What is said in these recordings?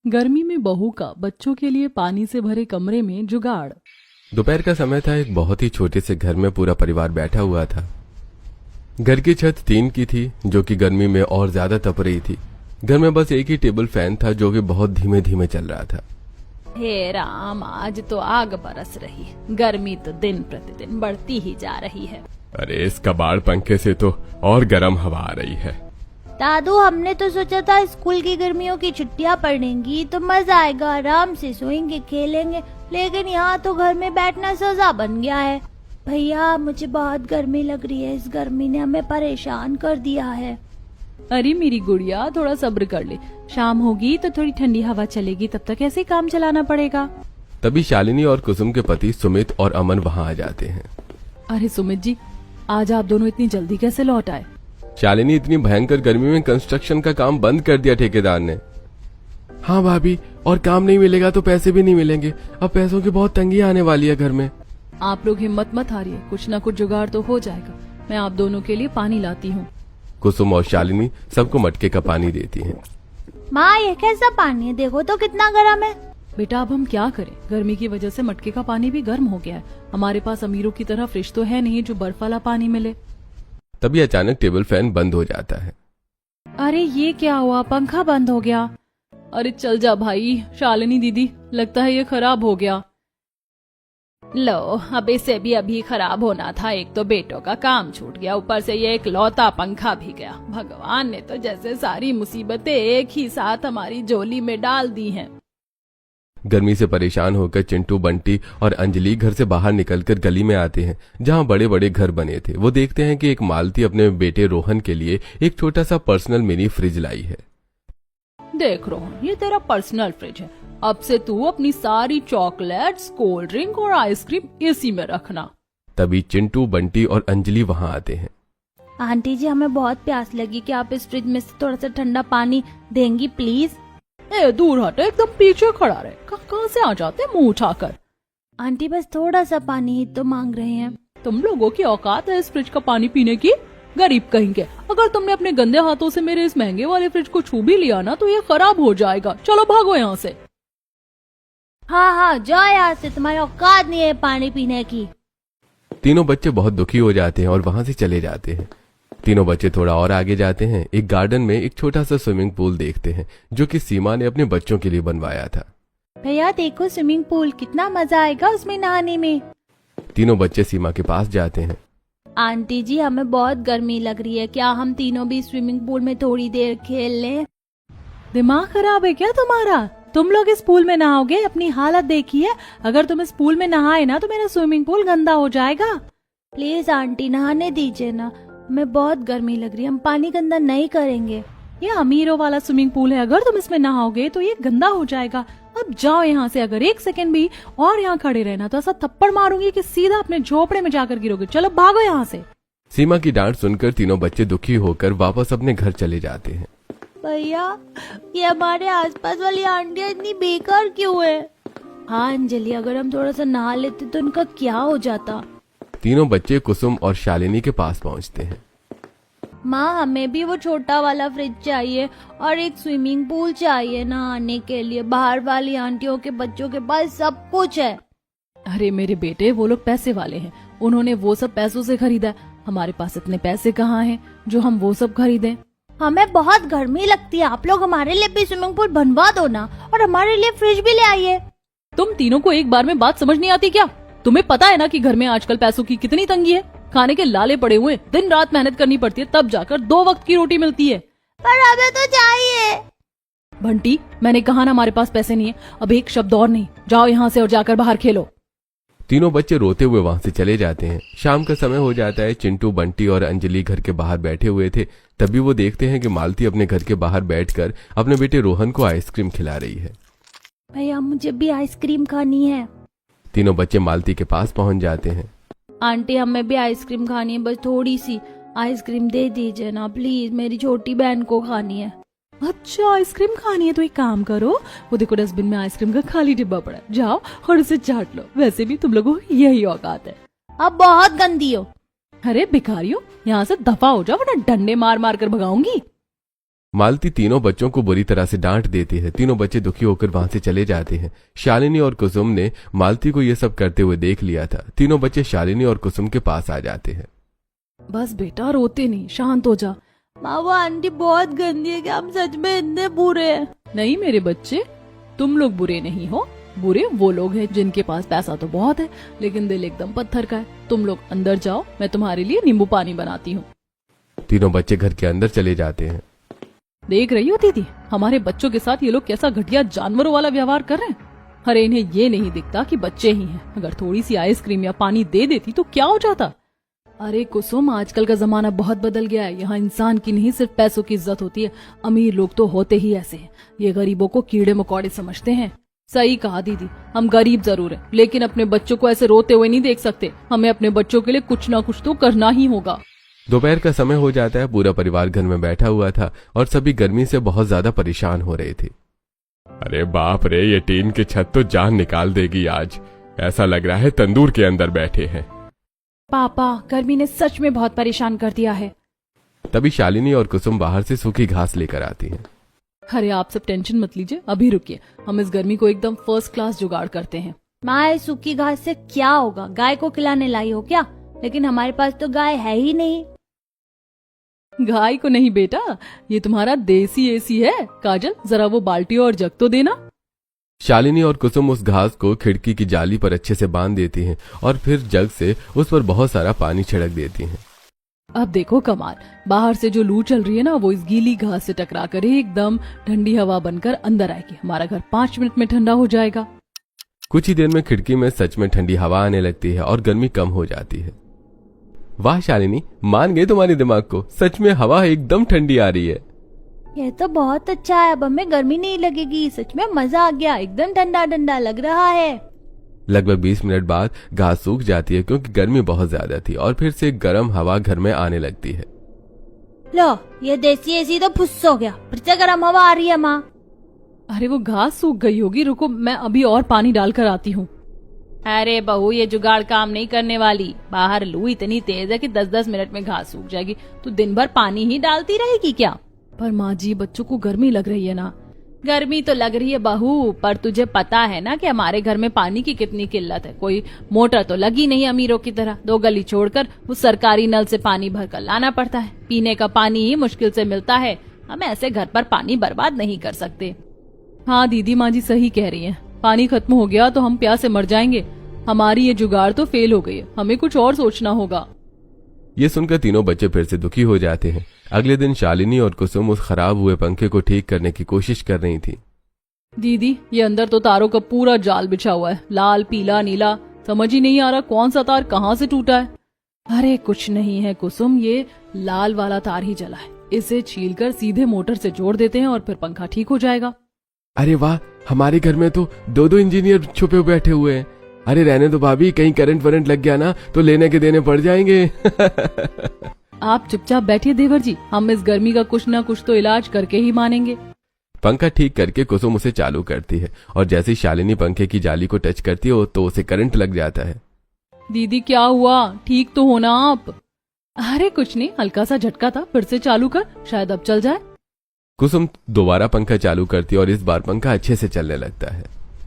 गर्मी में बहू का बच्चों के लिए पानी से भरे कमरे में जुगाड़। दोपहर का समय था। एक बहुत ही छोटे से घर में पूरा परिवार बैठा हुआ था। घर की छत टीन की थी जो कि गर्मी में और ज्यादा तप रही थी। घर में बस एक ही टेबल फैन था जो कि बहुत धीमे धीमे चल रहा था। हे राम, आज तो आग बरस रही है। गर्मी तो दिन प्रतिदिन बढ़ती ही जा रही है। अरे इस कबाड़ पंखे से तो और गर्म हवा आ रही है। दादू, हमने तो सोचा था स्कूल की गर्मियों की छुट्टियां पड़ेंगी तो मजा आएगा, आराम से सोएंगे खेलेंगे, लेकिन यहाँ तो घर में बैठना सजा बन गया है। भैया, मुझे बहुत गर्मी लग रही है। इस गर्मी ने हमें परेशान कर दिया है। अरे मेरी गुड़िया, थोड़ा सब्र कर ले। शाम होगी तो थोड़ी ठंडी हवा चलेगी, तब तक ऐसे काम चलाना पड़ेगा। तभी शालिनी और कुसुम के पति सुमित और अमन वहां आ जाते हैं। अरे सुमित जी, आज आप दोनों इतनी जल्दी कैसे लौट आए? शालिनी, इतनी भयंकर गर्मी में कंस्ट्रक्शन का काम बंद कर दिया ठेकेदार ने। हाँ भाभी, और काम नहीं मिलेगा तो पैसे भी नहीं मिलेंगे। अब पैसों की बहुत तंगी आने वाली है घर में। आप लोग हिम्मत मत हारिए, कुछ न कुछ जुगाड़ तो हो जाएगा। मैं आप दोनों के लिए पानी लाती हूँ। कुसुम और शालिनी सबको मटके का पानी देती हैं। माँ, ये कैसा पानी है? देखो तो कितना गर्म है। बेटा, अब हम क्या करें? गर्मी की वजह से मटके का पानी भी गर्म हो गया है। हमारे पास अमीरों की तरह फ्रिज तो है नहीं जो बर्फ वाला पानी मिले। तभी अचानक टेबल फैन बंद हो जाता है। अरे ये क्या हुआ? पंखा बंद हो गया। अरे चल जा भाई। शालिनी दीदी, लगता है ये खराब हो गया। लो, अब इसे भी अभी खराब होना था। एक तो बेटों का काम छूट गया, ऊपर से ये एक लौता पंखा भी गया। भगवान ने तो जैसे सारी मुसीबतें एक ही साथ हमारी झोली में डाल दी हैं। गर्मी से परेशान होकर चिंटू, बंटी और अंजलि घर से बाहर निकलकर गली में आते हैं जहां बड़े बड़े घर बने थे। वो देखते हैं कि एक मालती अपने बेटे रोहन के लिए एक छोटा सा पर्सनल मिनी फ्रिज लाई है। देख रोहन, ये तेरा पर्सनल फ्रिज है। अब से तू अपनी सारी चॉकलेट्स, कोल्ड ड्रिंक और आइसक्रीम इसी में रखना। तभी चिंटू, बंटी और अंजलि वहां आते हैं। आंटी जी, हमें बहुत प्यास लगी। क्या आप इस फ्रिज में से थोड़ा सा ठंडा पानी देंगी प्लीज? ए दूर हट, एकदम पीछे खड़ा रहे। कहाँ से आ जाते मुंह उठाकर। आंटी, बस थोड़ा सा पानी ही तो मांग रहे हैं। तुम लोगों की औकात है इस फ्रिज का पानी पीने की? गरीब कहेंगे। अगर तुमने अपने गंदे हाथों से मेरे इस महंगे वाले फ्रिज को छू भी लिया ना तो ये खराब हो जाएगा। चलो भागो यहाँ से। हाँ हाँ, जाओ यहाँ से, तुम्हारी औकात नहीं है पानी पीने की। तीनों बच्चे बहुत दुखी हो जाते हैं और वहां से चले जाते हैं। तीनों बच्चे थोड़ा और आगे जाते हैं। एक गार्डन में एक छोटा सा स्विमिंग पूल देखते हैं जो कि सीमा ने अपने बच्चों के लिए बनवाया था। भैया देखो, स्विमिंग पूल, कितना मजा आएगा उसमें नहाने में। तीनों बच्चे सीमा के पास जाते हैं। आंटी जी, हमें बहुत गर्मी लग रही है। क्या हम तीनों भी स्विमिंग पूल में थोड़ी देर खेल लें? दिमाग खराब है क्या तुम्हारा? तुम लोग इस पूल में नहाओगे? अपनी हालत देखिए। अगर तुम इस पूल में नहाए ना तो मेरा स्विमिंग पूल गंदा हो जाएगा। प्लीज आंटी, नहाने दीजिए ना, हमें बहुत गर्मी लग रही है। हम पानी गंदा नहीं करेंगे। ये अमीरों वाला स्विमिंग पूल है, अगर तुम इसमें नहाओगे तो ये गंदा हो जाएगा। अब जाओ यहाँ से। अगर एक सेकंड भी और यहाँ खड़े रहना तो ऐसा थप्पड़ मारूंगी कि सीधा अपने झोपड़े में जाकर गिरोगे। चलो भागो यहाँ से। सीमा की डांट सुनकर तीनों बच्चे दुखी होकर वापस अपने घर चले जाते हैं। भैया, ये हमारे आसपास वाली आंटियां इतनी बेकार क्यों है? हाँ अंजलि, अगर हम थोड़ा सा नहा लेते तो उनका क्या हो जाता। तीनों बच्चे कुसुम और शालिनी के पास पहुंचते हैं। माँ, हमें भी वो छोटा वाला फ्रिज चाहिए और एक स्विमिंग पूल चाहिए नहाने के लिए। बाहर वाली आंटियों के बच्चों के पास सब कुछ है। अरे मेरे बेटे, वो लोग पैसे वाले हैं, उन्होंने वो सब पैसों से खरीदा है। हमारे पास इतने पैसे कहाँ हैं जो हम वो सब खरीदें। हमें बहुत गर्मी लगती है। आप लोग हमारे लिए भी स्विमिंग पूल बनवा दो ना, और हमारे लिए फ्रिज भी ले आइए। तुम तीनों को एक बार में बात समझ नहीं आती क्या? तुम्हें पता है ना कि घर में आजकल पैसों की कितनी तंगी है। खाने के लाले पड़े हुए, दिन रात मेहनत करनी पड़ती है, तब जाकर 2 वक्त की रोटी मिलती है। पर हमें तो चाहिए। बंटी, मैंने कहा ना हमारे पास पैसे नहीं है। अब एक शब्द और नहीं। जाओ यहाँ से और जाकर बाहर खेलो। तीनों बच्चे रोते हुए वहां से चले जाते हैं। शाम का समय हो जाता है। चिंटू, बंटी और अंजलि घर के बाहर बैठे हुए थे। तभी वो देखते हैं कि मालती अपने घर के बाहर बैठकर अपने बेटे रोहन को आइसक्रीम खिला रही है। भैया, मुझे भी आइसक्रीम खानी है। तीनों बच्चे मालती के पास पहुंच जाते हैं। आंटी, हमें भी आइसक्रीम खानी है, बस थोड़ी सी आइसक्रीम दे दीजिए ना प्लीज, मेरी छोटी बहन को खानी है। अच्छा, आइसक्रीम खानी है तो एक काम करो, वो देखो डस्टबिन में आइसक्रीम का खाली डिब्बा पड़ा है, जाओ और उसे चाट लो। वैसे भी तुम लोगों को यही औकात है। अब बहुत गंदी हो। अरे भिखारियों, यहाँ से दफा हो जाओ वरना डंडे मार मार कर भगाऊंगी। मालती तीनों बच्चों को बुरी तरह से डांट देती है। तीनों बच्चे दुखी होकर वहां से चले जाते हैं। शालिनी और कुसुम ने मालती को यह सब करते हुए देख लिया था। तीनों बच्चे शालिनी और कुसुम के पास आ जाते हैं। बस बेटा रोते नहीं, शांत हो जा। माँ वो आंटी बहुत गंदी है कि हम सच में इतने बुरे हैं। नहीं मेरे बच्चे, तुम लोग बुरे नहीं हो। बुरे वो लोग हैं जिनके पास पैसा तो बहुत है लेकिन दिल एकदम पत्थर का है। तुम लोग अंदर जाओ, मैं तुम्हारे लिए नींबू पानी बनाती हूँ। तीनों बच्चे घर के अंदर चले जाते हैं। देख रही हो दीदी, हमारे बच्चों के साथ ये लोग कैसा घटिया जानवरों वाला व्यवहार कर रहे हैं। अरे इन्हें ये नहीं दिखता कि बच्चे ही हैं। अगर थोड़ी सी आइसक्रीम या पानी दे देती तो क्या हो जाता। अरे कुसुम, आजकल का जमाना बहुत बदल गया है। यहाँ इंसान की नहीं सिर्फ पैसों की इज्जत होती है। अमीर लोग तो होते ही ऐसे हैं, ये गरीबों को कीड़े मकोड़े समझते हैं। सही कहा दीदी, हम गरीब जरूर हैं लेकिन अपने बच्चों को ऐसे रोते हुए नहीं देख सकते। हमें अपने बच्चों के लिए कुछ ना कुछ तो करना ही होगा। दोपहर का समय हो जाता है। पूरा परिवार घर में बैठा हुआ था और सभी गर्मी से बहुत ज्यादा परेशान हो रहे थे। अरे बाप रे, ये टीन की छत तो जान निकाल देगी आज। ऐसा लग रहा है तंदूर के अंदर बैठे हैं। पापा, गर्मी ने सच में बहुत परेशान कर दिया है। तभी शालिनी और कुसुम बाहर से सूखी घास लेकर आती हैं। अरे आप सब टेंशन मत लीजिए, अभी रुकिए, हम इस गर्मी को एकदम फर्स्ट क्लास जुगाड़ करते हैं। माँ सूखी घास से क्या होगा? गाय को खिलाने लाई हो क्या? लेकिन हमारे पास तो गाय है ही नहीं। गाय को नहीं बेटा, ये तुम्हारा देसी एसी है। काजल, जरा वो बाल्टी और जग तो देना। शालिनी और कुसुम उस घास को खिड़की की जाली पर अच्छे से बांध देती हैं और फिर जग से उस पर बहुत सारा पानी छिड़क देती हैं। अब देखो कमाल, बाहर से जो लू चल रही है ना, वो इस गीली घास से टकरा कर एकदम ठंडी हवा बनकर अंदर आएगी। हमारा घर 5 मिनट में ठंडा हो जाएगा। कुछ ही देर में खिड़की में सच में ठंडी हवा आने लगती है और गर्मी कम हो जाती है। वाह शालिनी, मान गए तुम्हारे दिमाग को। सच में हवा एकदम ठंडी आ रही है। ये तो बहुत अच्छा है, अब हमें गर्मी नहीं लगेगी। सच में मजा आ गया, एकदम ठंडा ठंडा लग रहा है। लगभग 20 मिनट बाद घास सूख जाती है क्योंकि गर्मी बहुत ज्यादा थी और फिर से गर्म हवा घर में आने लगती है। लो, ये देसी एसी तो फुस हो गया, फिर से गर्म हवा आ रही है माँ। अरे वो घास सूख गई होगी, रुको मैं अभी और पानी डालकर आती हूँ। अरे बहू, ये जुगाड़ काम नहीं करने वाली। बाहर लू इतनी तेज है कि 10-10 मिनट में घास सूख जाएगी। तो दिन भर पानी ही डालती रहेगी क्या? पर माँ जी, बच्चों को गर्मी लग रही है ना। गर्मी तो लग रही है बहू, पर तुझे पता है ना कि हमारे घर में पानी की कितनी किल्लत है। कोई मोटर तो लगी नहीं अमीरों की तरह। 2 गली छोड़कर उस सरकारी नल से पानी भरकर लाना पड़ता है। पीने का पानी ही मुश्किल से मिलता है। हम ऐसे घर पर पानी बर्बाद नहीं कर सकते। हाँ दीदी, माँ जी सही कह रही है। पानी खत्म हो गया तो हम प्यास से मर जाएंगे। हमारी ये जुगाड़ तो फेल हो गई है, हमें कुछ और सोचना होगा। ये सुनकर तीनों बच्चे फिर से दुखी हो जाते हैं। अगले दिन शालिनी और कुसुम उस खराब हुए पंखे को ठीक करने की कोशिश कर रही थी। दीदी, ये अंदर तो तारों का पूरा जाल बिछा हुआ है, लाल पीला नीला। समझ ही नहीं आ रहा कौन सा तार कहाँ से टूटा है। अरे कुछ नहीं है कुसुम, ये लाल वाला तार ही जला है। इसे छीलकर सीधे मोटर से जोड़ देते हैं और फिर पंखा ठीक हो जाएगा। अरे वाह, हमारे घर में तो 2 इंजीनियर छुपे बैठे हुए हैं। अरे रहने दो भाभी, कहीं करंट वरंट लग गया ना तो लेने के देने पड़ जाएंगे। आप चुपचाप बैठिए देवर जी, हम इस गर्मी का कुछ ना कुछ तो इलाज करके ही मानेंगे। पंखा ठीक करके कुसुम उसे चालू करती है और जैसे ही शालिनी पंखे की जाली को टच करती है तो उसे करंट लग जाता है। दीदी क्या हुआ? ठीक तो हो ना आप? अरे कुछ नहीं, हल्का सा झटका था, फिर से चालू कर, शायद अब चल जाए। कुसुम दोबारा पंखा चालू करती है और इस बार पंखा अच्छे से चलने लगता है।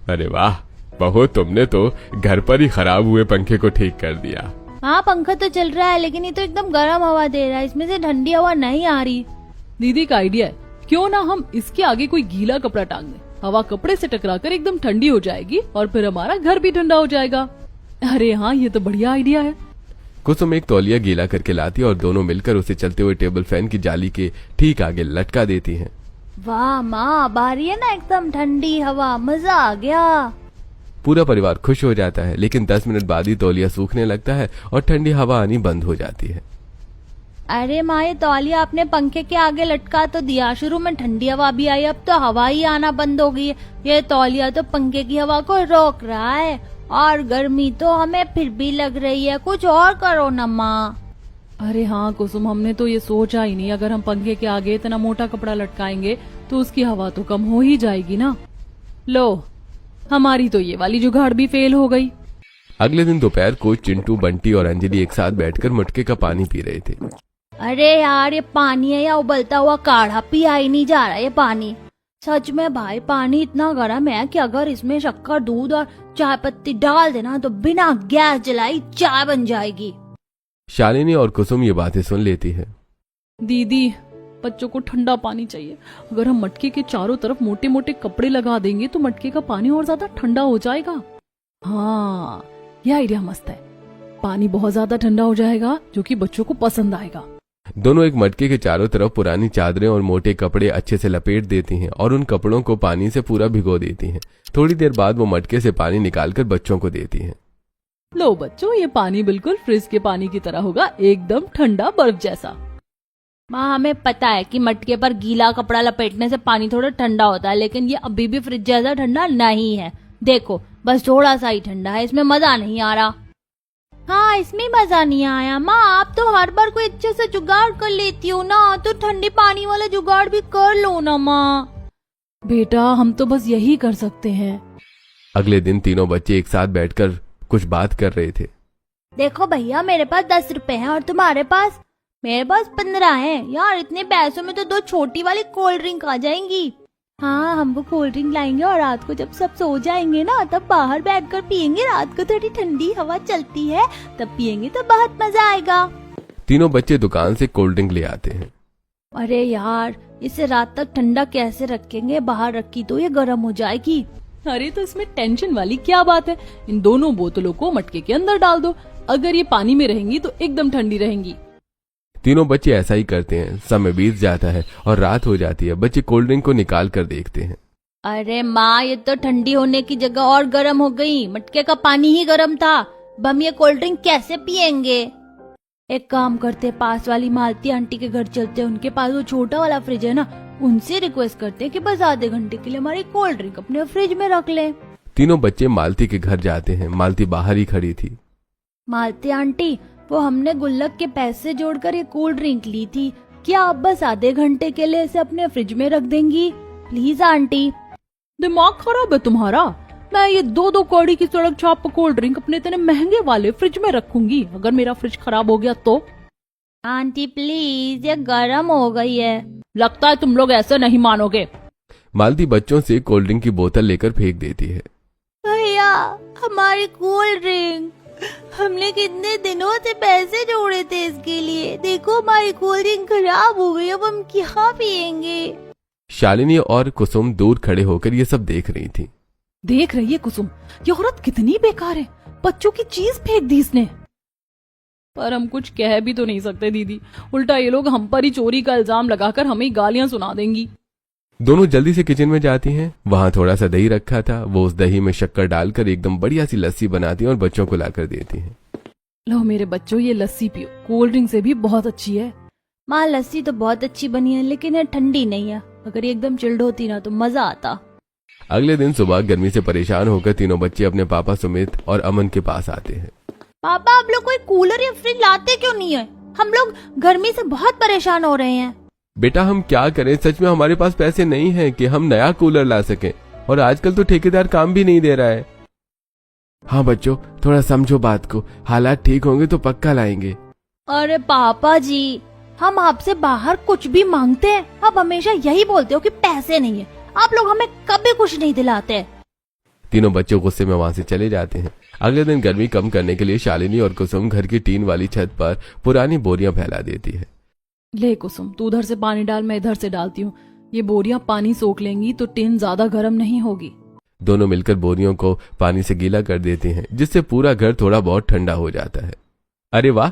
अरे वाह बहू, तुमने तो घर पर ही खराब हुए पंखे को ठीक कर दिया। हाँ, पंखा तो चल रहा है लेकिन ये तो एकदम गर्म हवा दे रहा है, इसमें से ठंडी हवा नहीं आ रही। दीदी का आइडिया है, क्यों ना हम इसके आगे कोई गीला कपड़ा टांग दें। हवा कपड़े से टकराकर एकदम ठंडी हो जाएगी और फिर हमारा घर भी ठंडा हो जाएगा। अरे हाँ, ये तो बढ़िया आइडिया है। कुसुम एक तौलिया गीला करके लाती है और दोनों मिलकर उसे चलते हुए टेबल फैन की जाली के ठीक आगे लटका देती हैं। वाह माँ, अब आ रही है ना एकदम ठंडी हवा, मजा आ गया। पूरा परिवार खुश हो जाता है, लेकिन 10 मिनट बाद ही तौलिया सूखने लगता है और ठंडी हवा आनी बंद हो जाती है। अरे माँ, ये तौलिया आपने पंखे के आगे लटका तो दिया, शुरू में ठंडी हवा भी आई, अब तो हवा ही आना बंद हो गई है। ये तौलिया तो पंखे की हवा को रोक रहा है और गर्मी तो हमें फिर भी लग रही है। कुछ और करो ना माँ। अरे हाँ कुसुम, हमने तो ये सोचा ही नहीं। अगर हम पंखे के आगे इतना मोटा कपड़ा लटकाएंगे तो उसकी हवा तो कम हो ही जाएगी ना। लो, हमारी तो ये वाली जुगाड़ भी फेल हो गई। अगले दिन दोपहर को चिंटू, बंटी और अंजलि एक साथ बैठकर मटके का पानी पी रहे थे। अरे यार, ये पानी है या उबलता हुआ काढ़ा? पिया ही नहीं जा रहा ये पानी। सच में भाई, पानी इतना गर्म है कि अगर इसमें शक्कर, दूध और चाय पत्ती डाल देना तो बिना गैस जलाई चाय बन जाएगी। शालिनी और कुसुम ये बातें सुन लेती है। दीदी, बच्चों को ठंडा पानी चाहिए। अगर हम मटके के चारों तरफ मोटे मोटे कपड़े लगा देंगे तो मटके का पानी और ज्यादा ठंडा हो जाएगा। हाँ, यह आइडिया मस्त है। पानी बहुत ज्यादा ठंडा हो जाएगा जो कि बच्चों को पसंद आएगा। दोनों एक मटके के चारों तरफ पुरानी चादरें और मोटे कपड़े अच्छे से लपेट देती हैं और उन कपड़ों को पानी से पूरा भिगो देती हैं। थोड़ी देर बाद वो मटके से पानी निकालकर बच्चों को देती हैं। लो बच्चों, ये पानी बिल्कुल फ्रिज के पानी की तरह होगा, एकदम ठंडा बर्फ जैसा। माँ, हमें पता है कि मटके पर गीला कपड़ा लपेटने से पानी थोड़ा ठंडा होता है, लेकिन ये अभी भी फ्रिज जैसा ठंडा नहीं है। देखो, बस थोड़ा सा ही ठंडा है, इसमें मजा नहीं आ रहा। हाँ, इसमें मजा नहीं आया। माँ, आप तो हर बार कोई अच्छे से जुगाड़ कर लेती हो ना, तो ठंडे पानी वाला जुगाड़ भी कर लो ना माँ। बेटा, हम तो बस यही कर सकते हैं। अगले दिन तीनों बच्चे एक साथ बैठकर कुछ बात कर रहे थे। देखो भैया, मेरे पास 10 रुपए हैं और तुम्हारे पास? मेरे पास 15 हैं। यार, इतने पैसों में तो 2 छोटी वाली कोल्ड ड्रिंक आ जाएंगी। हाँ, हम वो कोल्ड ड्रिंक लाएंगे और रात को जब सब सो जाएंगे ना, तब बाहर बैठकर पियेंगे। रात को थोड़ी ठंडी हवा चलती है, तब पियेंगे तो बहुत मजा आएगा। तीनों बच्चे दुकान से कोल्ड ड्रिंक ले आते हैं। अरे यार, इसे रात तक ठंडा कैसे रखेंगे? बाहर रखी तो ये गर्म हो जाएगी। अरे तो इसमें टेंशन वाली क्या बात है? इन दोनों बोतलों को मटके के अंदर डाल दो। अगर ये पानी में रहेंगी तो एकदम ठंडी रहेंगी। तीनों बच्चे ऐसा ही करते हैं। समय बीत जाता है और रात हो जाती है। बच्चे कोल्ड ड्रिंक को निकाल कर देखते हैं। अरे माँ, ये तो ठंडी होने की जगह और गर्म हो गई। मटके का पानी ही गर्म था। अब हम ये कोल्ड ड्रिंक कैसे पियेंगे? एक काम करते, पास वाली मालती आंटी के घर चलते हैं। उनके पास वो छोटा वाला फ्रिज है ना, उनसे रिक्वेस्ट करते हैं कि बस आधे घंटे के लिए हमारी कोल्ड ड्रिंक अपने फ्रिज में रख ले। तीनों बच्चे मालती के घर जाते हैं। मालती बाहर ही खड़ी थी। मालती आंटी, वो हमने गुल्लक के पैसे जोड़कर ये कोल्ड ड्रिंक ली थी, क्या आप बस आधे घंटे के लिए इसे अपने फ्रिज में रख देंगी? Please aunty. दिमाग खराब है तुम्हारा? मैं ये 2-2 कौड़ी की सड़क छाप कोल्ड ड्रिंक अपने इतने महंगे वाले फ्रिज में रखूंगी? अगर मेरा फ्रिज खराब हो गया तो? आंटी प्लीज, ये गर्म हो गई है। लगता है तुम लोग ऐसे नहीं मानोगे। मालती बच्चों से कोल्ड ड्रिंक की बोतल लेकर फेंक देती है। भैया, हमारी कोल्ड ड्रिंक, हमने कितने दिनों से पैसे जोड़े थे इसके लिए। देखो, हमारी कोल्ड ड्रिंक खराब हो गई, अब हम क्या पियेंगे? शालिनी और कुसुम दूर खड़े होकर ये सब देख रही थी। देख रही है कुसुम, ये औरत कितनी बेकार है। बच्चों की चीज फेंक दी इसने। पर हम कुछ कह भी तो नहीं सकते दीदी, उल्टा ये लोग हम पर ही चोरी का इल्जाम लगाकर हमें गालियां सुना देंगी। दोनों जल्दी से किचन में जाती हैं। वहां थोड़ा सा दही रखा था। वो उस दही में शक्कर डालकर एकदम बढ़िया सी लस्सी बनाती हैं और बच्चों को लाकर देती हैं। लो मेरे बच्चों, ये लस्सी पियो, कोल्ड ड्रिंक से भी बहुत अच्छी है। माँ, लस्सी तो बहुत अच्छी बनी है, लेकिन ये ठंडी नहीं है। अगर ये एकदम चिल्ड होती ना तो मजा आता। अगले दिन सुबह गर्मी से परेशान होकर तीनों बच्चे अपने पापा सुमित और अमन के पास आते हैं। पापा, आप लोग कोई कूलर या फ्रिज लाते क्यों नहीं है? हम लोग गर्मी से बहुत परेशान हो रहे हैं। बेटा, हम क्या करें? सच में हमारे पास पैसे नहीं हैं कि हम नया कूलर ला सकें, और आजकल तो ठेकेदार काम भी नहीं दे रहा है। हाँ बच्चों, थोड़ा समझो बात को। हालात ठीक होंगे तो पक्का लाएंगे। अरे पापा जी, हम आपसे बाहर कुछ भी मांगते हैं, आप हमेशा यही बोलते हो कि पैसे नहीं है। आप लोग हमें कभी कुछ नहीं दिलाते। तीनों बच्चे गुस्से में वहां से चले जाते हैं। अगले दिन गर्मी कम करने के लिए शालिनी और कुसुम घर की टीन वाली छत पर पुरानी बोरियां फैला देती है। ले कुसुम, तू उधर से पानी डाल, मैं इधर से डालती हूँ। ये बोरियां पानी सोख लेंगी तो टिन ज्यादा गर्म नहीं होगी। दोनों मिलकर बोरियों को पानी से गीला कर देते हैं, जिससे पूरा घर थोड़ा बहुत ठंडा हो जाता है। अरे वाह,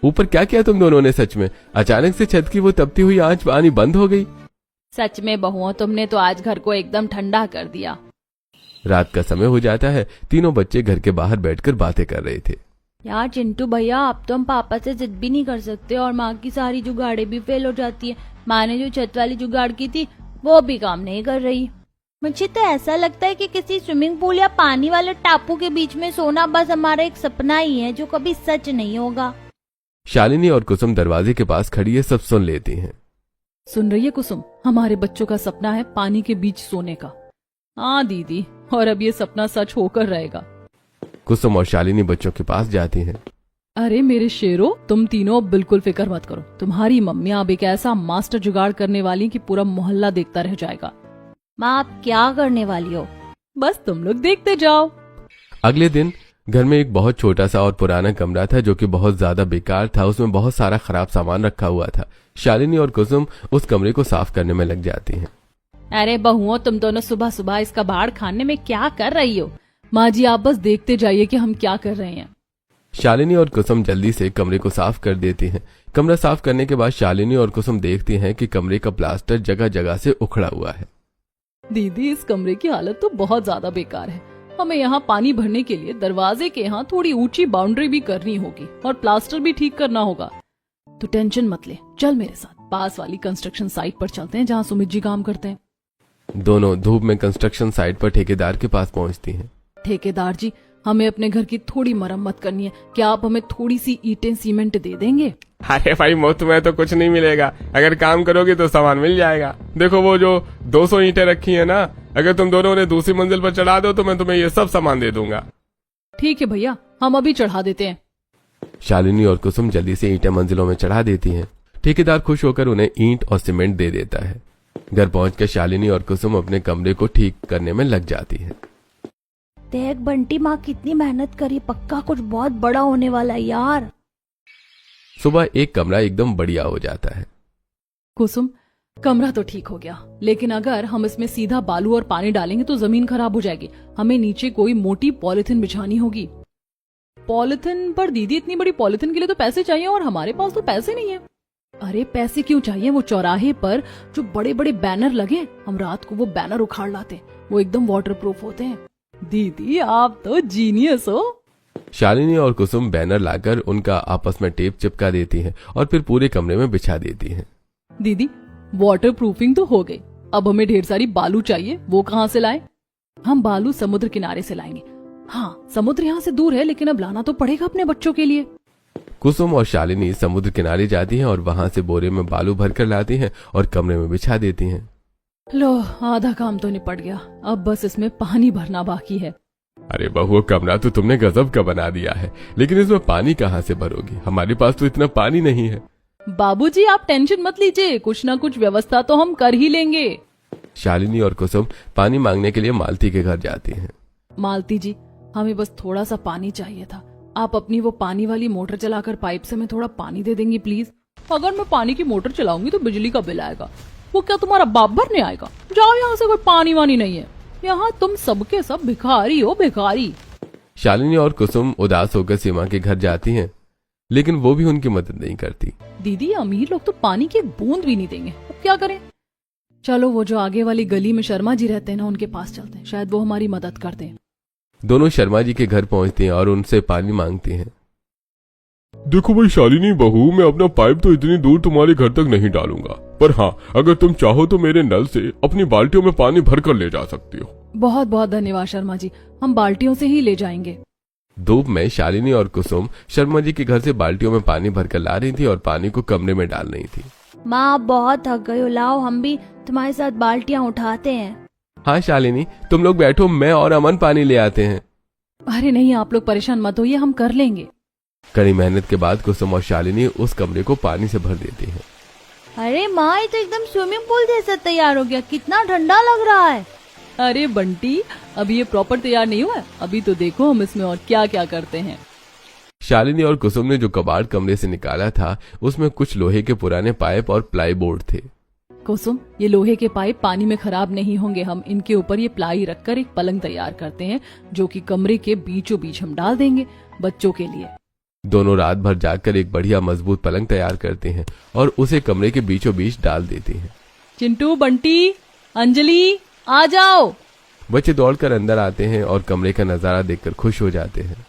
ऊपर क्या किया तुम दोनों ने? सच में अचानक से छत की वो तपती हुई आंच पानी बंद हो गई। सच में बहुओं, तुमने तो आज घर को एकदम ठंडा कर दिया। रात का समय हो जाता है। तीनों बच्चे घर के बाहर बैठकर बातें कर रहे थे। यार चिंटू भैया, अब तो हम पापा से जिद भी नहीं कर सकते और माँ की सारी जुगाड़ें भी फेल हो जाती है। माँ ने जो छत वाली जुगाड़ की थी वो भी काम नहीं कर रही। मुझे तो ऐसा लगता है कि किसी स्विमिंग पूल या पानी वाले टापू के बीच में सोना बस हमारा एक सपना ही है, जो कभी सच नहीं होगा। शालिनी और कुसुम दरवाजे के पास खड़ी है, सब सुन लेती हैं। सुन रही है कुसुम, हमारे बच्चों का सपना है पानी के बीच सोने का। हाँ दीदी, और अब ये सपना सच होकर रहेगा। कुसुम और शालिनी बच्चों के पास जाती हैं। अरे मेरे शेरों, तुम तीनों अब बिल्कुल फिक्र मत करो। तुम्हारी मम्मी अब एक ऐसा मास्टर जुगाड़ करने वाली कि पूरा मोहल्ला देखता रह जाएगा। माँ आप क्या करने वाली हो? बस तुम लोग देखते जाओ। अगले दिन घर में एक बहुत छोटा सा और पुराना कमरा था जो कि बहुत ज्यादा बेकार था। उसमें बहुत सारा खराब सामान रखा हुआ था। शालिनी और कुसुम उस कमरे को साफ करने में लग जाती हैं। अरे बहुओं, तुम दोनों सुबह सुबह इस कबाड़ खाने में क्या कर रही हो? माँ जी आप बस देखते जाइए कि हम क्या कर रहे हैं। शालिनी और कुसुम जल्दी से कमरे को साफ कर देती हैं। कमरा साफ करने के बाद शालिनी और कुसुम देखती हैं कि कमरे का प्लास्टर जगह जगह से उखड़ा हुआ है। दीदी इस कमरे की हालत तो बहुत ज्यादा बेकार है। हमें यहाँ पानी भरने के लिए दरवाजे के यहाँ थोड़ी ऊंची बाउंड्री भी करनी होगी और प्लास्टर भी ठीक करना होगा। तो टेंशन मत ले, चल मेरे साथ पास वाली कंस्ट्रक्शन साइट पर चलते हैं जहाँ सुमित जी काम करते हैं। दोनों धूप में कंस्ट्रक्शन साइट पर ठेकेदार के पास पहुंचती हैं। ठेकेदार जी, हमें अपने घर की थोड़ी मरम्मत करनी है, क्या आप हमें थोड़ी सी ईंटें सीमेंट दे देंगे? अरे भाई मुफ्त में तो कुछ नहीं मिलेगा, अगर काम करोगे तो सामान मिल जाएगा। देखो वो जो 200 ईंटें रखी है ना, अगर तुम दोनों ने दूसरी मंजिल पर चढ़ा दो तो मैं तुम्हें ये सब सामान दे दूंगा। ठीक है भैया, हम अभी चढ़ा देते हैं। शालिनी और कुसुम जल्दी से ईंटें मंजिलों में चढ़ा देती हैं। ठेकेदार खुश होकर उन्हें ईंट और सीमेंट दे देता है। घर पहुंचकर शालिनी और कुसुम अपने कमरे को ठीक करने में लग जाती है। देख बंटी, माँ कितनी मेहनत करी, पक्का कुछ बहुत बड़ा होने वाला है यार। सुबह एक कमरा एकदम बढ़िया हो जाता है। कुसुम, कमरा तो ठीक हो गया, लेकिन अगर हम इसमें सीधा बालू और पानी डालेंगे तो जमीन खराब हो जाएगी। हमें नीचे कोई मोटी पॉलिथीन बिछानी होगी। पॉलिथीन पर दीदी, इतनी बड़ी पॉलिथीन के लिए तो पैसे चाहिए और हमारे पास तो पैसे नहीं है। अरे पैसे क्यों चाहिए, वो चौराहे पर जो बड़े बड़े बैनर लगे, हम रात को वो बैनर उखाड़ लाते, वो एकदम वाटरप्रूफ होते हैं। दीदी आप तो जीनियस हो। शालिनी और कुसुम बैनर लाकर उनका आपस में टेप चिपका देती हैं और फिर पूरे कमरे में बिछा देती हैं। दीदी वाटर प्रूफिंग तो हो गई, अब हमें ढेर सारी बालू चाहिए, वो कहाँ से लाएं? हम बालू समुद्र किनारे से लाएंगे। हाँ, समुद्र यहाँ से दूर है, लेकिन अब लाना तो पड़ेगा अपने बच्चों के लिए। कुसुम और शालिनी समुद्र किनारे जाती हैं और वहां से बोरे में बालू भरकर लाती हैं और कमरे में बिछा देती हैं। लो, आधा काम तो निपट गया, अब बस इसमें पानी भरना बाकी है। अरे बहू, कमरा तो तुमने गजब का बना दिया है, लेकिन इसमें पानी कहाँ से भरोगी? हमारे पास तो इतना पानी नहीं है। बाबूजी आप टेंशन मत लीजिए, कुछ ना कुछ व्यवस्था तो हम कर ही लेंगे। शालिनी और कुसुम पानी मांगने के लिए मालती के घर जाती हैं। मालती जी, हमें बस थोड़ा सा पानी चाहिए था, आप अपनी वो पानी वाली मोटर चलाकर पाइप से हमें थोड़ा पानी दे देंगी प्लीज। अगर मैं पानी की मोटर चलाऊंगी तो बिजली का बिल आएगा, वो क्या तुम्हारा बाप भरने आएगा? जाओ यहाँ से, कोई पानी वानी नहीं है यहाँ, तुम सबके सब भिखारी हो, भिखारी। शालिनी और कुसुम उदास होकर सीमा के घर जाती हैं, लेकिन वो भी उनकी मदद नहीं करती। दीदी अमीर लोग तो पानी की एक बूंद भी नहीं देंगे, अब क्या करें? चलो वो जो आगे वाली गली में शर्मा जी रहते हैं ना, उनके पास चलते हैं, शायद वो हमारी मदद करते हैं। दोनों शर्मा जी के घर पहुंचती हैं और उनसे पानी मांगती हैं। देखो भाई शालिनी बहू, मैं अपना पाइप तो इतनी दूर तुम्हारे घर तक नहीं डालूंगा, पर हाँ अगर तुम चाहो तो मेरे नल से अपनी बाल्टियों में पानी भर कर ले जा सकती हो। बहुत बहुत धन्यवाद शर्मा जी, हम बाल्टियों से ही ले जाएंगे। धूप में शालिनी और कुसुम शर्मा जी के घर से बाल्टियों में पानी भरकर ला रही थी और पानी को कमरे में डाल रही थी। माँ आप बहुत थक गई हो, लाओ हम भी तुम्हारे साथ बाल्टियाँ उठाते हैं। हाँ शालिनी, तुम लोग बैठो, मैं और अमन पानी ले आते हैं। अरे नहीं, आप लोग परेशान मत होइए, हम कर लेंगे। कड़ी मेहनत के बाद कुसुम और शालिनी उस कमरे को पानी से भर देती हैं। अरे माँ, ये तो एकदम स्विमिंग पूल जैसा तैयार हो गया, कितना ठंडा लग रहा है। अरे बंटी, अभी ये प्रॉपर तैयार नहीं हुआ है, अभी तो देखो हम इसमें और क्या क्या करते हैं। शालिनी और कुसुम ने जो कबाड़ कमरे से निकाला था उसमें कुछ लोहे के पुराने पाइप और प्लाईबोर्ड थे। कुसुम, ये लोहे के पाइप पानी में खराब नहीं होंगे, हम इनके ऊपर ये प्लाई रखकर एक पलंग तैयार करते हैं जो कि कमरे के बीचों बीच हम डाल देंगे बच्चों के लिए। दोनों रात भर जाकर एक बढ़िया मजबूत पलंग तैयार करते हैं और उसे कमरे के बीचों बीच डाल देती हैं। चिंटू, बंटी, अंजलि, आ जाओ। बच्चे दौड़कर अंदर आते हैं और कमरे का नजारा देखकर खुश हो जाते हैं।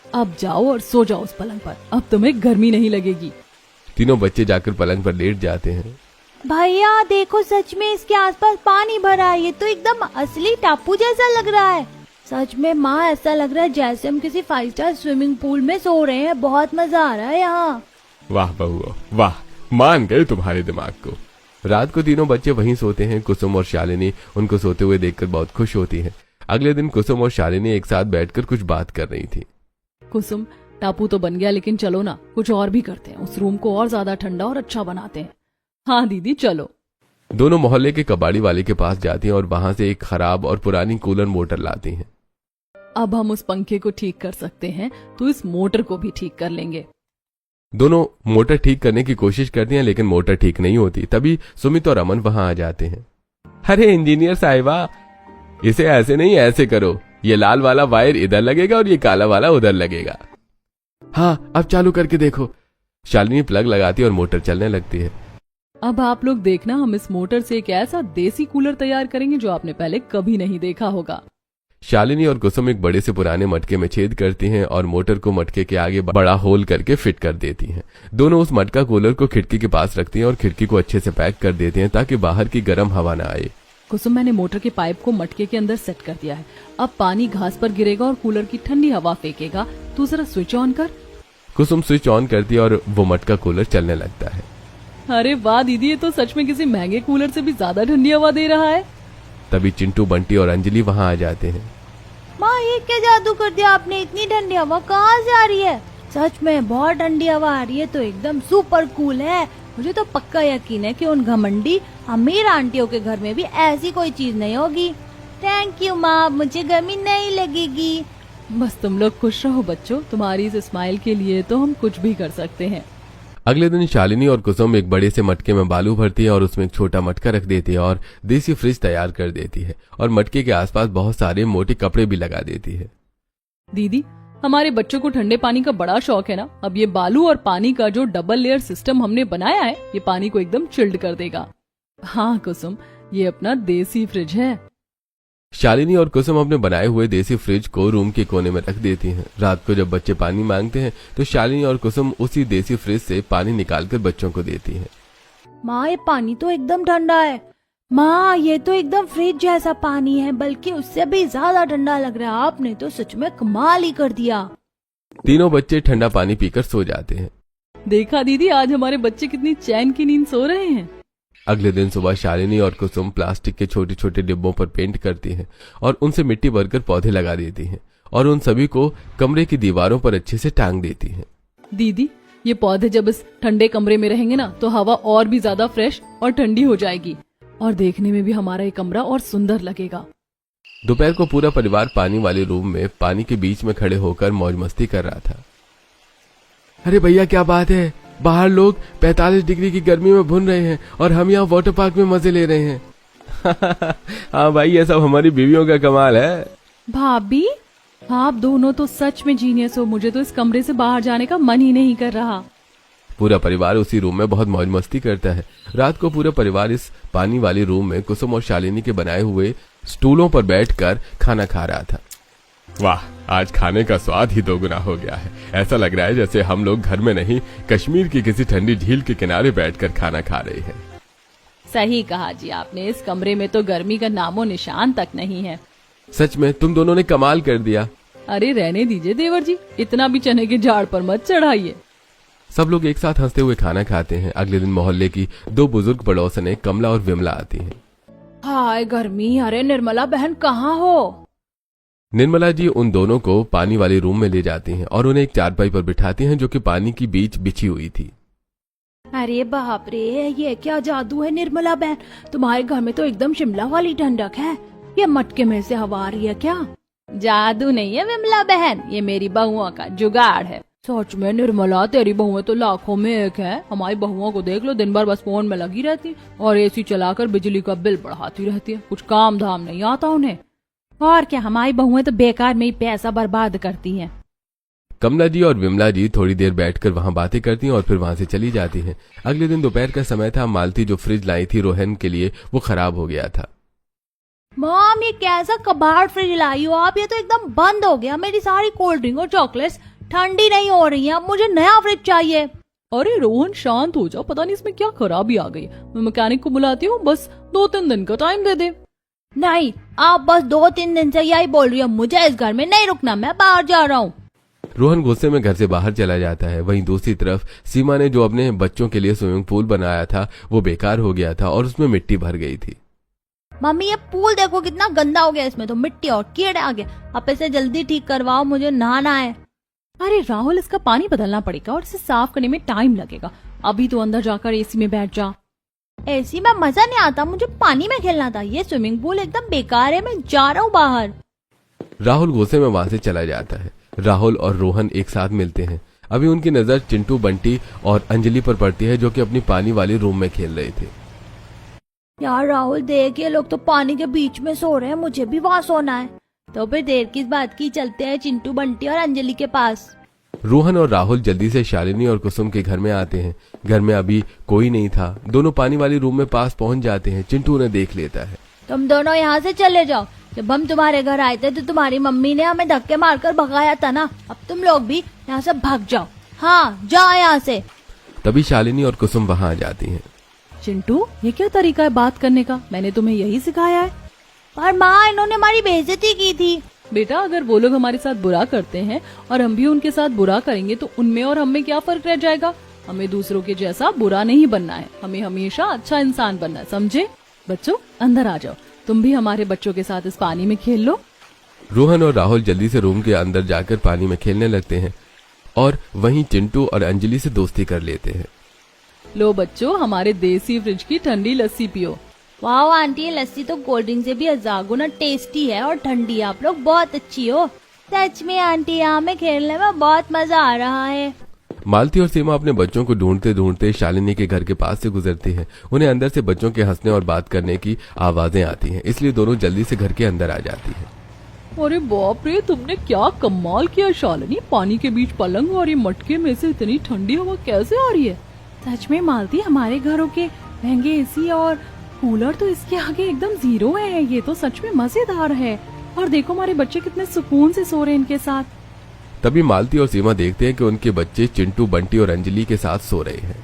अब जाओ और सो जाओ उस पलंग पर, अब तुम्हें गर्मी नहीं लगेगी। तीनों बच्चे जाकर पलंग पर लेट जाते हैं। भैया देखो, सच में इसके आसपास पानी भरा है, ये तो एकदम असली टापू जैसा लग रहा है। सच में माँ, ऐसा लग रहा है जैसे हम किसी 5 स्टार स्विमिंग पूल में सो रहे हैं, बहुत मजा आ रहा है यहाँ। वाह बहू वाह, मान गए तुम्हारे दिमाग को। रात को तीनों बच्चे वहीं सोते हैं। कुसुम और शालिनी उनको सोते हुए देखकर बहुत खुश होती हैं। अगले दिन कुसुम और शालिनी एक साथ बैठकर कुछ बात कर रही थी। कुसुम, टापू तो बन गया, लेकिन चलो ना कुछ और भी करते हैं, उस रूम को और ज्यादा ठंडा और अच्छा बनाते हैं। हाँ दीदी चलो। दोनों मोहल्ले के कबाड़ी वाले के पास जाती हैं और वहां से एक खराब और पुरानी कूलर मोटर लाती हैं। अब हम उस पंखे को ठीक कर सकते हैं तो इस मोटर को भी ठीक कर लेंगे। दोनों मोटर ठीक करने की कोशिश करती हैं, लेकिन मोटर ठीक नहीं होती। तभी सुमित और अमन वहां आ जाते हैं। अरे इंजीनियर साहिबा, इसे ऐसे नहीं ऐसे करो, ये लाल वाला वायर इधर लगेगा और ये काला वाला उधर लगेगा। हाँ अब चालू करके देखो। शालिनी प्लग लगाती है और मोटर चलने लगती है। अब आप लोग देखना, हम इस मोटर से एक ऐसा देसी कूलर तैयार करेंगे जो आपने पहले कभी नहीं देखा होगा। शालिनी और कुसुम एक बड़े से पुराने मटके में छेद करती हैं और मोटर को मटके के आगे बड़ा होल करके फिट कर देती हैं। दोनों उस मटका कूलर को खिड़की के पास रखती हैं और खिड़की को अच्छे से पैक कर देती हैं ताकि बाहर की गर्म हवा ना आए। कुसुम, मैंने मोटर के पाइप को मटके के अंदर सेट कर दिया है। अब पानी घास पर गिरेगा और कूलर की ठंडी हवा फेंकेगा। तू जरा स्विच ऑन कर। कुसुम स्विच ऑन करती है और वो मटका कूलर चलने लगता है। अरे वाह दीदी, ये तो सच में किसी महंगे कूलर से भी ज्यादा ठंडी हवा दे रहा है। तभी चिंटू, बंटी और अंजलि वहां आ जाते हैं। माँ ये क्या जादू कर दिया आपने, इतनी ठंडी हवा कहाँ से आ रही है? सच में बहुत ठंडी हवा आ रही है, तो एकदम सुपर कूल है। मुझे तो पक्का यकीन है कि उन घमंडी अमीर आंटियों के घर में भी ऐसी कोई चीज नहीं होगी। थैंक यू माँ, मुझे गर्मी नहीं लगेगी। बस तुम लोग खुश रहो बच्चों, तुम्हारी इस स्माइल के लिए तो हम कुछ भी कर सकते हैं। अगले दिन शालिनी और कुसुम एक बड़े से मटके में बालू भरती है और उसमें एक छोटा मटका रख देती है और देसी फ्रिज तैयार कर देती है और मटके के आसपास बहुत सारे मोटे कपड़े भी लगा देती है। दीदी, हमारे बच्चों को ठंडे पानी का बड़ा शौक है ना। अब ये बालू और पानी का जो डबल लेयर सिस्टम हमने बनाया है, ये पानी को एकदम चिल्ड कर देगा। हाँ कुसुम, ये अपना देसी फ्रिज है। शालिनी और कुसुम अपने बनाए हुए देसी फ्रिज को रूम के कोने में रख देती हैं। रात को जब बच्चे पानी मांगते हैं तो शालिनी और कुसुम उसी देसी फ्रिज से पानी निकालकर बच्चों को देती हैं। माँ ये पानी तो एकदम ठंडा है। माँ ये तो एकदम फ्रिज जैसा पानी है, बल्कि उससे भी ज्यादा ठंडा लग रहा है। आपने तो सच में कमाल ही कर दिया। तीनों बच्चे ठंडा पानी पीकर सो जाते हैं। देखा दीदी, आज हमारे बच्चे कितनी चैन की नींद सो रहे हैं। अगले दिन सुबह शालिनी और कुसुम प्लास्टिक के छोटे छोटे डिब्बों पर पेंट करती हैं और उनसे मिट्टी भरकर पौधे लगा देती हैं और उन सभी को कमरे की दीवारों पर अच्छे से टांग देती हैं। दीदी, ये पौधे जब इस ठंडे कमरे में रहेंगे ना, तो हवा और भी ज्यादा फ्रेश और ठंडी हो जाएगी और देखने में भी हमारा ये कमरा और सुंदर लगेगा। दोपहर को पूरा परिवार पानी वाले रूम में पानी के बीच में खड़े होकर मौज मस्ती कर रहा था। अरे भैया क्या बात है, बाहर लोग 45 डिग्री की गर्मी में भुन रहे हैं और हम यहाँ वाटर पार्क में मजे ले रहे हैं। हाँ भाई, ये सब हमारी बीवियों का कमाल है। भाभी, आप दोनों तो सच में जीनियस हो। मुझे तो इस कमरे से बाहर जाने का मन ही नहीं कर रहा। पूरा परिवार उसी रूम में बहुत मौज मस्ती करता है। रात को पूरा परिवार इस पानी वाली रूम में कुसुम और शालिनी के बनाए हुए स्टूलों पर बैठकर खाना खा रहा था। वाह, आज खाने का स्वाद ही दोगुना हो गया है। ऐसा लग रहा है जैसे हम लोग घर में नहीं, कश्मीर की किसी ठंडी झील के किनारे बैठकर खाना खा रहे हैं। सही कहा जी आपने, इस कमरे में तो गर्मी का नामो निशान तक नहीं है। सच में तुम दोनों ने कमाल कर दिया। अरे रहने दीजिए देवर जी, इतना भी चने के झाड़ पर मत चढ़ाइए। सब लोग एक साथ हंसते हुए खाना खाते हैं। अगले दिन मोहल्ले की दो बुजुर्ग पड़ोसनें कमला और विमला आती हैं। हाय गर्मी, अरे निर्मला बहन कहाँ हो? निर्मला जी उन दोनों को पानी वाले रूम में ले जाती हैं और उन्हें एक चारपाई पर बिठाती हैं जो कि पानी की बीच बिछी हुई थी। अरे बाप रे, ये क्या जादू है निर्मला बहन? तुम्हारे घर में तो एकदम शिमला वाली ठंडक है। ये मटके में से हवा आ रही है क्या? जादू नहीं है विमला बहन, ये मेरी बहुओं का जुगाड़ है। सच में निर्मला, तेरी बहुएं तो लाखों में एक है। हमारी बहुओं को देख लो, दिन भर बस फोन में लगी रहती और एसी चलाकर बिजली का बिल बढ़ाती रहती है। कुछ काम धाम नहीं आता उन्हें। और क्या, हमारी बहुएं तो बेकार में ही पैसा बर्बाद करती हैं। कमला जी और विमला जी थोड़ी देर बैठकर वहां बातें करती हैं और फिर वहां से चली जाती हैं। अगले दिन दोपहर का समय था। मालती जो फ्रिज लाई थी रोहन के लिए, वो खराब हो गया था। मॉम, ये कैसा कबाड़ फ्रिज लाई हो आप? ये तो एकदम बंद हो गया। मेरी सारी कोल्ड ड्रिंक और चॉकलेट्स ठंडी नहीं हो रही है। अब मुझे नया फ्रिज चाहिए। अरे रोहन शांत हो जाओ, पता नहीं इसमें क्या खराबी आ गई। मैं मैकेनिक को बुलाती हूँ, बस 2-3 दिन का टाइम दे दे। नहीं, आप बस 2-3 दिन से यही बोल रही हो। मुझे इस घर में नहीं रुकना, मैं बाहर जा रहा हूँ। रोहन गुस्से में घर से बाहर चला जाता है। वहीं दूसरी तरफ सीमा ने जो अपने बच्चों के लिए स्विमिंग पूल बनाया था वो बेकार हो गया था और उसमें मिट्टी भर गई थी। मम्मी, ये पूल देखो कितना गंदा हो गया, इसमें तो मिट्टी और कीड़े आ गए। अब इसे जल्दी ठीक करवाओ, मुझे नहाना है। अरे राहुल, इसका पानी बदलना पड़ेगा और इसे साफ करने में टाइम लगेगा। अभी तो अंदर जाकर एसी में बैठ जा। एसी में मजा नहीं आता, मुझे पानी में खेलना था। ये स्विमिंग पूल एकदम बेकार है, मैं जा रहा हूँ बाहर। राहुल गुस्से में वहां से चला जाता है। राहुल और रोहन एक साथ मिलते हैं। अभी उनकी नजर चिंटू, बंटी और अंजलि पर पड़ती है, जो कि अपनी पानी वाली रूम में खेल रहे थे। यार राहुल देख, ये लोग तो पानी के बीच में सो रहे हैं, मुझे भी वहाँ सोना है। तो फिर देर किस बात की, चलते हैं चिंटू, बंटी और अंजलि के पास। रोहन और राहुल जल्दी से शालिनी और कुसुम के घर में आते हैं। घर में अभी कोई नहीं था। दोनों पानी वाली रूम में पास पहुंच जाते हैं। चिंटू उन्हें देख लेता है। तुम दोनों यहाँ से चले जाओ। जब हम तुम्हारे घर आए थे तो तुम्हारी मम्मी ने हमें धक्के मारकर भगाया था ना, अब तुम लोग भी यहाँ से भाग जाओ। हाँ, जाओ यहाँ से। तभी शालिनी और कुसुम वहां आ जाती हैं। चिंटू, ये क्या तरीका है बात करने का? मैंने तुम्हें यही सिखाया है। पर माँ, इन्होंने हमारी बेइज्जती की थी। बेटा, अगर वो लोग हमारे साथ बुरा करते हैं और हम भी उनके साथ बुरा करेंगे तो उनमें और हमें क्या फर्क रह जाएगा? हमें दूसरों के जैसा बुरा नहीं बनना है, हमें हमेशा अच्छा इंसान बनना है, समझे? बच्चों, अंदर आ जाओ, तुम भी हमारे बच्चों के साथ इस पानी में खेल लो। रोहन और राहुल जल्दी से रूम के अंदर जाकर पानी में खेलने लगते हैं और वहीं चिंटू और अंजलि से दोस्ती कर लेते हैं। लो बच्चों, हमारे देसी फ्रिज की ठंडी लस्सी पियो। वाह आंटी, ये लस्सी तो कोल्ड ड्रिंक से भी 1000 गुना टेस्टी है और ठंडी। आप लोग बहुत अच्छी हो। सच में आंटी, यहाँ में खेलने में बहुत मजा आ रहा है। मालती और सीमा अपने बच्चों को ढूंढते ढूंढते शालिनी के घर के पास से गुजरती हैं। उन्हें अंदर से बच्चों के हंसने और बात करने की आवाजें आती हैं, इसलिए दोनों जल्दी से घर के अंदर आ जाती हैं। अरे बाप रे, तुमने क्या कमाल किया शालिनी। पानी के बीच पलंग और ये मटके में से इतनी ठंडी हवा कैसे आ रही है? सच में मालती, हमारे घरों के महंगे एसी और कूलर तो इसके आगे एकदम जीरो है। ये तो सच में मजेदार है। और देखो हमारे बच्चे कितने सुकून से सो रहे हैं इनके साथ। तभी मालती और सीमा देखते हैं कि उनके बच्चे चिंटू, बंटी और अंजलि के साथ सो रहे हैं।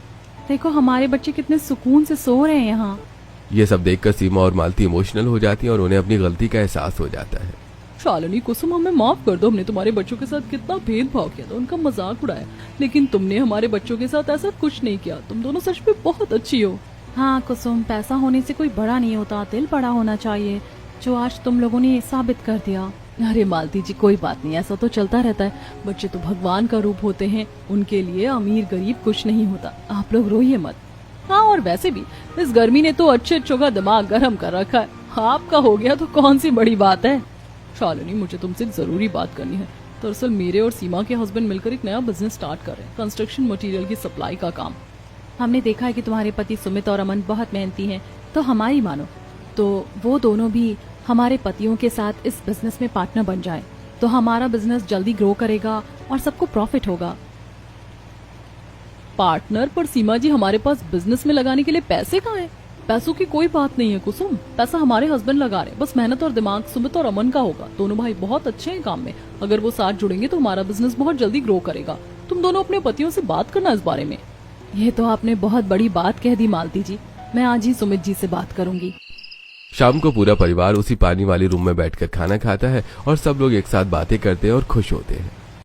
देखो हमारे बच्चे कितने सुकून से सो रहे हैं यहाँ। ये सब देखकर सीमा और मालती इमोशनल हो जाती हैं और उन्हें अपनी गलती का एहसास हो जाता है। शालिनी, कुसुम, हमें माफ कर दो। हमने तुम्हारे बच्चों के साथ कितना भेदभाव किया था, उनका मजाक उड़ाया, लेकिन तुमने हमारे बच्चों के साथ ऐसा कुछ नहीं किया। तुम दोनों सच में बहुत अच्छी हो। हाँ कुसुम, पैसा होने से कोई बड़ा नहीं होता, दिल बड़ा होना चाहिए, जो आज तुम लोगों ने साबित कर दिया। अरे मालती जी, कोई बात नहीं, ऐसा तो चलता रहता है। बच्चे तो भगवान का रूप होते हैं, उनके लिए अमीर गरीब कुछ नहीं होता। आप लोग रोइए मत। हाँ, और वैसे भी इस गर्मी ने तो अच्छे का दिमाग गर्म कर रखा है। आपका हो गया तो कौन सी बड़ी बात है। शालिनी, मुझे तुमसे एक जरूरी बात करनी है। दरअसल मेरे और सीमा के हस्बैंड मिलकर एक नया बिजनेस स्टार्ट कर रहे हैं, कंस्ट्रक्शन मटेरियल की सप्लाई का काम। हमने देखा है कि तुम्हारे पति सुमित और अमन बहुत मेहनती हैं, तो हमारी मानो तो वो दोनों भी हमारे पतियों के साथ इस बिजनेस में पार्टनर बन जाए, तो हमारा बिजनेस जल्दी ग्रो करेगा और सबको प्रॉफिट होगा। पार्टनर? पर सीमा जी, हमारे पास बिजनेस में लगाने के लिए पैसे कहाँ हैं? पैसों की कोई बात नहीं है कुसुम, पैसा हमारे हस्बैंड लगा रहे हैं, बस मेहनत और दिमाग सुमित और अमन का होगा। दोनों भाई बहुत अच्छे हैं काम में, अगर वो साथ जुड़ेंगे तो हमारा बिजनेस बहुत जल्दी ग्रो करेगा। तुम दोनों अपने पतियों से बात करना इस बारे में। ये तो आपने बहुत बड़ी बात कह दी मालती जी, मैं आज ही सुमित जी से बात करूंगी। शाम को पूरा परिवार उसी पानी वाली रूम में बैठकर खाना खाता है और सब लोग एक साथ बातें करते हैं और खुश होते हैं।